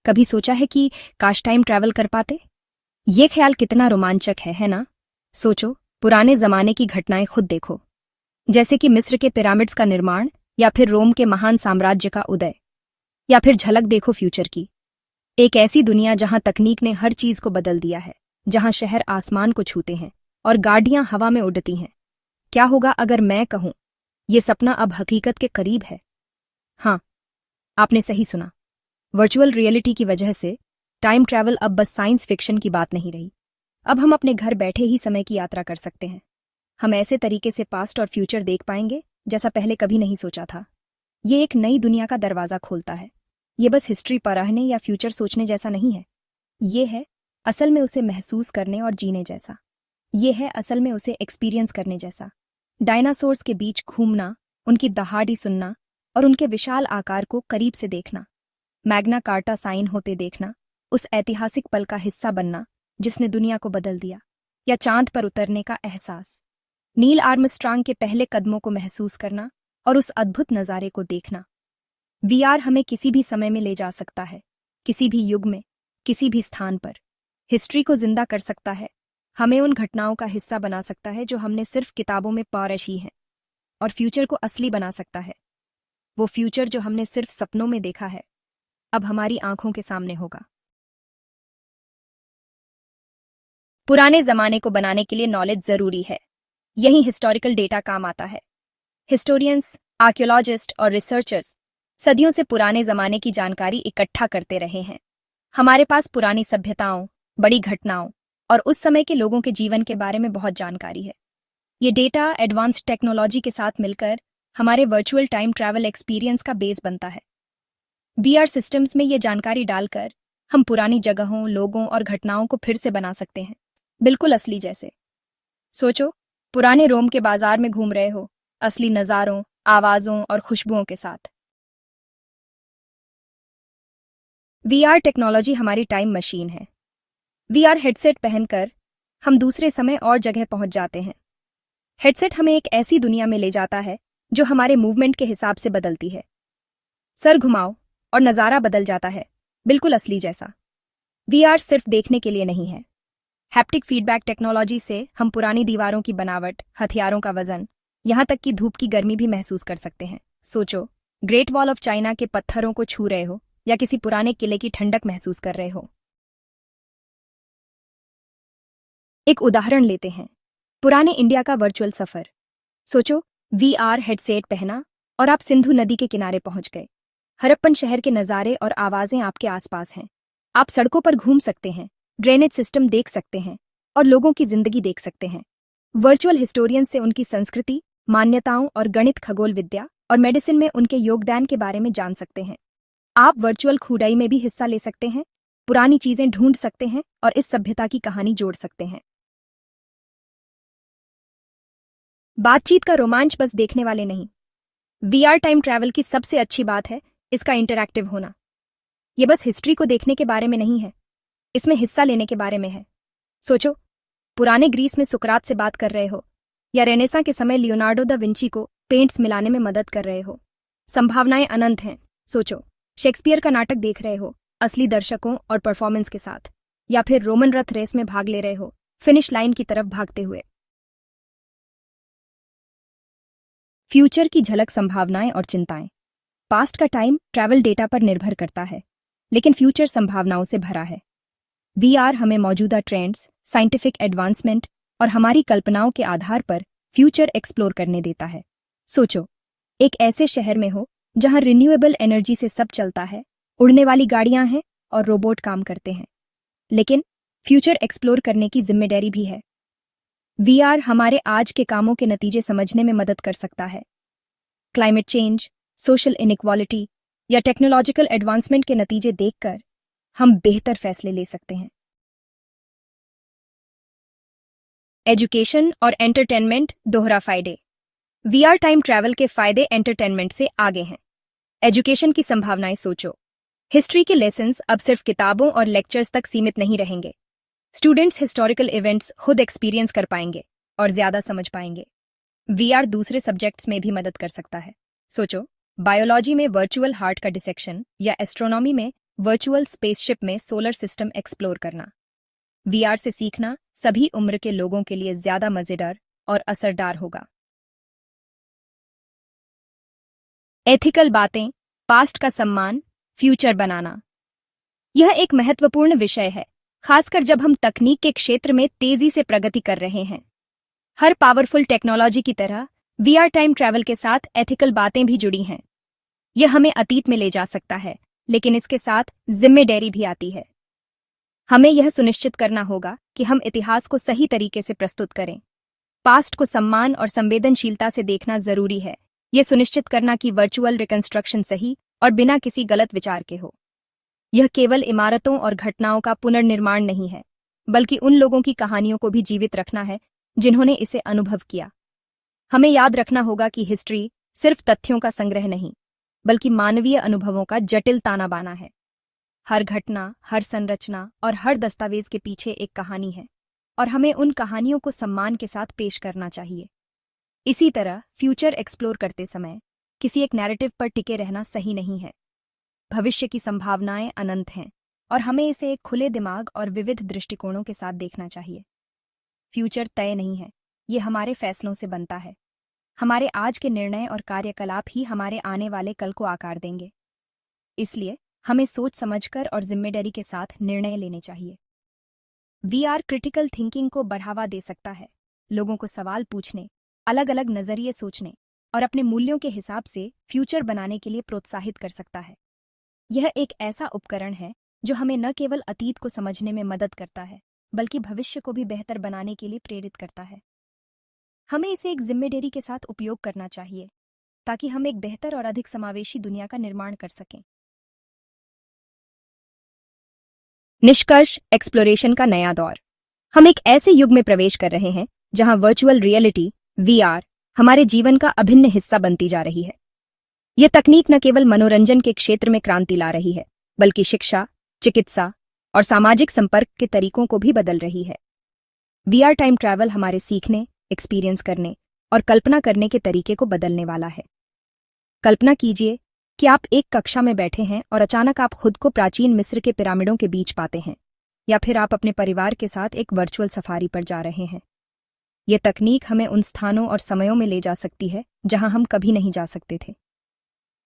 कभी सोचा है कि काश टाइम ट्रैवल कर पाते? ये ख्याल कितना रोमांचक है ना? सोचो, पुराने जमाने की घटनाएं खुद देखो, जैसे कि मिस्र के पिरामिड्स का निर्माण, या फिर रोम के महान साम्राज्य का उदय, या फिर झलक देखो फ्यूचर की। एक ऐसी दुनिया जहां तकनीक ने हर चीज को बदल दिया है, जहां शहर आसमान को छूते हैं और गाड़ियां हवा में उड़ती हैं। क्या होगा अगर मैं कहूं, ये सपना अब हकीकत के करीब है? हाँ, आपने सही सुना। वर्चुअल रियलिटी की वजह से टाइम ट्रैवल अब बस साइंस फिक्शन की बात नहीं रही। अब हम अपने घर बैठे ही समय की यात्रा कर सकते हैं। हम ऐसे तरीके से पास्ट और फ्यूचर देख पाएंगे जैसा पहले कभी नहीं सोचा था। ये एक नई दुनिया का दरवाजा खोलता है। ये बस हिस्ट्री पढ़ने या फ्यूचर सोचने जैसा नहीं है। ये है असल में उसे महसूस करने और जीने जैसा। ये है असल में उसे एक्सपीरियंस करने जैसा। डायनासोर्स के बीच घूमना, उनकी दहाड़ी सुनना और उनके विशाल आकार को करीब से देखना। मैग्ना कार्टा साइन होते देखना, उस ऐतिहासिक पल का हिस्सा बनना जिसने दुनिया को बदल दिया। या चांद पर उतरने का एहसास, नील आर्मस्ट्रांग के पहले कदमों को महसूस करना और उस अद्भुत नज़ारे को देखना। वीआर हमें किसी भी समय में ले जा सकता है, किसी भी युग में, किसी भी स्थान पर। हिस्ट्री को जिंदा कर सकता है, हमें उन घटनाओं का हिस्सा बना सकता है जो हमने सिर्फ किताबों में पढ़ी हैं, और फ्यूचर को असली बना सकता है। वो फ्यूचर जो हमने सिर्फ सपनों में देखा है, अब हमारी आंखों के सामने होगा। पुराने जमाने को बनाने के लिए नॉलेज जरूरी है। यही हिस्टोरिकल डेटा काम आता है। हिस्टोरियंस, आर्कियोलॉजिस्ट और रिसर्चर्स सदियों से पुराने जमाने की जानकारी इकट्ठा करते रहे हैं। हमारे पास पुरानी सभ्यताओं, बड़ी घटनाओं और उस समय के लोगों के जीवन के बारे में बहुत जानकारी है। ये डेटा एडवांस्ड टेक्नोलॉजी के साथ मिलकर हमारे वर्चुअल टाइम ट्रैवल एक्सपीरियंस का बेस बनता है। वीआर सिस्टम्स में ये जानकारी डालकर हम पुरानी जगहों, लोगों और घटनाओं को फिर से बना सकते हैं, बिल्कुल असली जैसे। सोचो, पुराने रोम के बाजार में घूम रहे हो, असली नज़ारों, आवाज़ों और खुशबुओं के साथ। वीआर टेक्नोलॉजी हमारी टाइम मशीन है। वीआर हेडसेट पहनकर हम दूसरे समय और जगह पहुंच जाते हैं। हेडसेट हमें एक ऐसी दुनिया में ले जाता है जो हमारे मूवमेंट के हिसाब से बदलती है। सर घुमाओ और नज़ारा बदल जाता है, बिल्कुल असली जैसा। वीआर सिर्फ देखने के लिए नहीं है। हैप्टिक फीडबैक टेक्नोलॉजी से हम पुरानी दीवारों की बनावट, हथियारों का वजन, यहां तक कि धूप की गर्मी भी महसूस कर सकते हैं। सोचो, ग्रेट वॉल ऑफ चाइना के पत्थरों को छू रहे हो या किसी पुराने किले की ठंडक महसूस कर रहे हो। एक उदाहरण लेते हैं, पुराने इंडिया का वर्चुअल सफर। सोचो, वीआर हेडसेट पहना और आप सिंधु नदी के किनारे पहुंच गए। हड़प्पन शहर के नज़ारे और आवाजें आपके आसपास हैं। आप सड़कों पर घूम सकते हैं, ड्रेनेज सिस्टम देख सकते हैं और लोगों की जिंदगी देख सकते हैं। वर्चुअल हिस्टोरियन से उनकी संस्कृति, मान्यताओं और गणित, खगोल विद्या और मेडिसिन में उनके योगदान के बारे में जान सकते हैं। आप वर्चुअल खुदाई में भी हिस्सा ले सकते हैं, पुरानी चीजें ढूंढ सकते हैं और इस सभ्यता की कहानी जोड़ सकते हैं। बातचीत का रोमांच बस देखने वाले नहीं। वीआर टाइम ट्रैवल की सबसे अच्छी बात है इसका इंटरैक्टिव होना। ये बस हिस्ट्री को देखने के बारे में नहीं है, इसमें हिस्सा लेने के बारे में है। सोचो, पुराने ग्रीस में सुकरात से बात कर रहे हो या रेनेसा के समय लियोनार्डो दा विंची को पेंट्स मिलाने में मदद कर रहे हो। संभावनाएं अनंत हैं। सोचो, शेक्सपियर का नाटक देख रहे हो, असली दर्शकों और परफॉर्मेंस के साथ, या फिर रोमन रथ रेस में भाग ले रहे हो, फिनिश लाइन की तरफ भागते हुए। फ्यूचर की झलक, संभावनाएं और चिंताएं। पास्ट का टाइम ट्रैवल डेटा पर निर्भर करता है, लेकिन फ्यूचर संभावनाओं से भरा है। वीआर हमें मौजूदा ट्रेंड्स, साइंटिफिक एडवांसमेंट और हमारी कल्पनाओं के आधार पर फ्यूचर एक्सप्लोर करने देता है। सोचो, एक ऐसे शहर में हो जहां रिन्यूएबल एनर्जी से सब चलता है, उड़ने वाली गाड़ियां हैं और रोबोट काम करते हैं। लेकिन फ्यूचर एक्सप्लोर करने की जिम्मेदारी भी है। वीआर हमारे आज के कामों के नतीजे समझने में मदद कर सकता है। क्लाइमेट चेंज, सोशल इनइक्वालिटी या टेक्नोलॉजिकल एडवांसमेंट के नतीजे देखकर हम बेहतर फैसले ले सकते हैं। एजुकेशन और एंटरटेनमेंट, दोहरा फायदे। वीआर टाइम ट्रैवल के फायदे एंटरटेनमेंट से आगे हैं। एजुकेशन की संभावनाएं। सोचो, हिस्ट्री के लेसन्स अब सिर्फ किताबों और लेक्चर्स तक सीमित नहीं रहेंगे। स्टूडेंट्स हिस्टोरिकल इवेंट्स खुद एक्सपीरियंस कर पाएंगे और ज्यादा समझ पाएंगे। वीआर दूसरे सब्जेक्ट्स में भी मदद कर सकता है। सोचो, बायोलॉजी में वर्चुअल हार्ट का डिसेक्शन या एस्ट्रोनॉमी में वर्चुअल स्पेसशिप में सोलर सिस्टम एक्सप्लोर करना। वीआर से सीखना सभी उम्र के लोगों के लिए ज्यादा मजेदार और असरदार होगा। एथिकल बातें, पास्ट का सम्मान, फ्यूचर बनाना। यह एक महत्वपूर्ण विषय है, खासकर जब हम तकनीक के क्षेत्र में तेजी से प्रगति कर रहे हैं। हर पावरफुल टेक्नोलॉजी की तरह वीआर टाइम ट्रैवल के साथ एथिकल बातें भी जुड़ी हैं। यह हमें अतीत में ले जा सकता है, लेकिन इसके साथ जिम्मेदारी भी आती है। हमें यह सुनिश्चित करना होगा कि हम इतिहास को सही तरीके से प्रस्तुत करें। पास्ट को सम्मान और संवेदनशीलता से देखना जरूरी है, यह सुनिश्चित करना कि वर्चुअल रिकंस्ट्रक्शन सही और बिना किसी गलत विचार के हो। यह केवल इमारतों और घटनाओं का पुनर्निर्माण नहीं है, बल्कि उन लोगों की कहानियों को भी जीवित रखना है जिन्होंने इसे अनुभव किया। हमें याद रखना होगा कि हिस्ट्री सिर्फ तथ्यों का संग्रह नहीं, बल्कि मानवीय अनुभवों का जटिल ताना बाना है। हर घटना, हर संरचना और हर दस्तावेज के पीछे एक कहानी है, और हमें उन कहानियों को सम्मान के साथ पेश करना चाहिए। इसी तरह फ्यूचर एक्सप्लोर करते समय किसी एक नैरेटिव पर टिके रहना सही नहीं है। भविष्य की संभावनाएं अनंत हैं, और हमें इसे एक खुले दिमाग और विविध दृष्टिकोणों के साथ देखना चाहिए। फ्यूचर तय नहीं है, ये हमारे फैसलों से बनता है। हमारे आज के निर्णय और कार्यकलाप ही हमारे आने वाले कल को आकार देंगे। इसलिए हमें सोच समझकर और जिम्मेदारी के साथ निर्णय लेने चाहिए। वीआर क्रिटिकल थिंकिंग को बढ़ावा दे सकता है, लोगों को सवाल पूछने, अलग अलग नजरिए सोचने और अपने मूल्यों के हिसाब से फ्यूचर बनाने के लिए प्रोत्साहित कर सकता है। यह एक ऐसा उपकरण है जो हमें न केवल अतीत को समझने में मदद करता है, बल्कि भविष्य को भी बेहतर बनाने के लिए प्रेरित करता है। हमें इसे एक जिम्मेदारी के साथ उपयोग करना चाहिए, ताकि हम एक बेहतर और अधिक समावेशी दुनिया का निर्माण कर सकें। निष्कर्ष, एक्सप्लोरेशन का नया दौर। हम एक ऐसे युग में प्रवेश कर रहे हैं जहां वर्चुअल रियलिटी वीआर हमारे जीवन का अभिन्न हिस्सा बनती जा रही है। यह तकनीक न केवल मनोरंजन के क्षेत्र में क्रांति ला रही है, बल्कि शिक्षा, चिकित्सा और सामाजिक संपर्क के तरीकों को भी बदल रही है। वीआर टाइम ट्रैवल हमारे सीखने, एक्सपीरियंस करने और कल्पना करने के तरीके को बदलने वाला है। कल्पना कीजिए कि आप एक कक्षा में बैठे हैं और अचानक आप खुद को प्राचीन मिस्र के पिरामिडों के बीच पाते हैं, या फिर आप अपने परिवार के साथ एक वर्चुअल सफारी पर जा रहे हैं। यह तकनीक हमें उन स्थानों और समयों में ले जा सकती है जहां हम कभी नहीं जा सकते थे।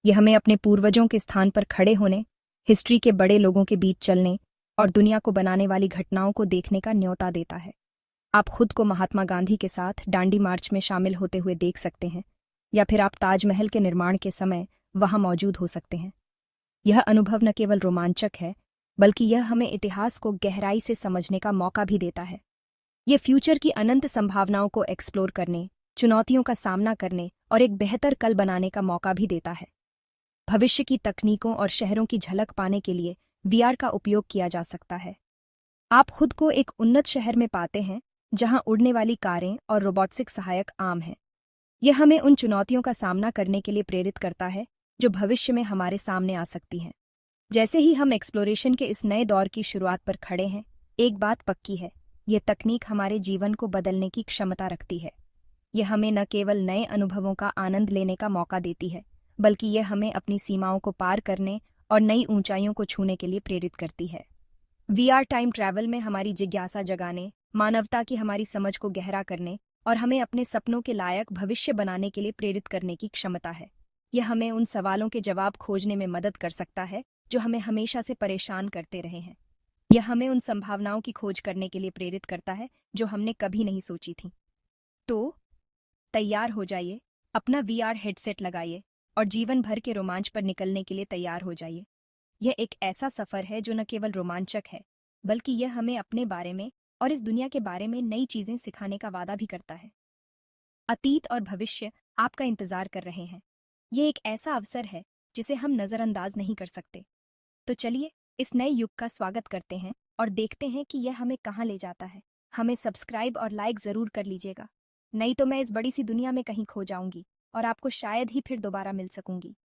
यह हमें अपने पूर्वजों के स्थान पर खड़े होने, हिस्ट्री के बड़े लोगों के बीच चलने और दुनिया को बनाने वाली घटनाओं को देखने का न्योता देता है। आप खुद को महात्मा गांधी के साथ दांडी मार्च में शामिल होते हुए देख सकते हैं, या फिर आप ताजमहल के निर्माण के समय वहां मौजूद हो सकते हैं। यह अनुभव न केवल रोमांचक है, बल्कि यह हमें इतिहास को गहराई से समझने का मौका भी देता है। यह फ्यूचर की अनंत संभावनाओं को एक्सप्लोर करने, चुनौतियों का सामना करने और एक बेहतर कल बनाने का मौका भी देता है। भविष्य की तकनीकों और शहरों की झलक पाने के लिए वीआर का उपयोग किया जा सकता है। आप खुद को एक उन्नत शहर में पाते हैं जहां उड़ने वाली कारें और रोबोटिक सहायक आम हैं। यह हमें उन चुनौतियों का सामना करने के लिए प्रेरित करता है जो भविष्य में हमारे सामने आ सकती हैं। जैसे ही हम एक्सप्लोरेशन के इस नए दौर की शुरुआत पर खड़े हैं, एक बात पक्की है, यह तकनीक हमारे जीवन को बदलने की क्षमता रखती है। यह हमें न केवल नए अनुभवों का आनंद लेने का मौका देती है, बल्कि यह हमें अपनी सीमाओं को पार करने और नई ऊंचाइयों को छूने के लिए प्रेरित करती है। वीआर टाइम ट्रैवल में हमारी जिज्ञासा जगाने, मानवता की हमारी समझ को गहरा करने और हमें अपने सपनों के लायक भविष्य बनाने के लिए प्रेरित करने की क्षमता है। यह हमें उन सवालों के जवाब खोजने में मदद कर सकता है जो हमें हमेशा से परेशान करते रहे हैं। यह हमें उन संभावनाओं की खोज करने के लिए प्रेरित करता है जो हमने कभी नहीं सोची थी। तो तैयार हो जाइए, अपना वीआर हेडसेट लगाइए और जीवन भर के रोमांच पर निकलने के लिए तैयार हो जाइए। यह एक ऐसा सफर है जो न केवल रोमांचक है, बल्कि यह हमें अपने बारे में और इस दुनिया के बारे में नई चीजें सिखाने का वादा भी करता है। अतीत और भविष्य आपका इंतजार कर रहे हैं। यह एक ऐसा अवसर है जिसे हम नजरअंदाज नहीं कर सकते। तो चलिए इस नए युग का स्वागत करते हैं और देखते हैं कि यह हमें कहाँ ले जाता है। हमें सब्सक्राइब और लाइक जरूर कर लीजिएगा, नहीं तो मैं इस बड़ी सी दुनिया में कहीं खो जाऊंगी और आपको शायद ही फिर दोबारा मिल सकूंगी।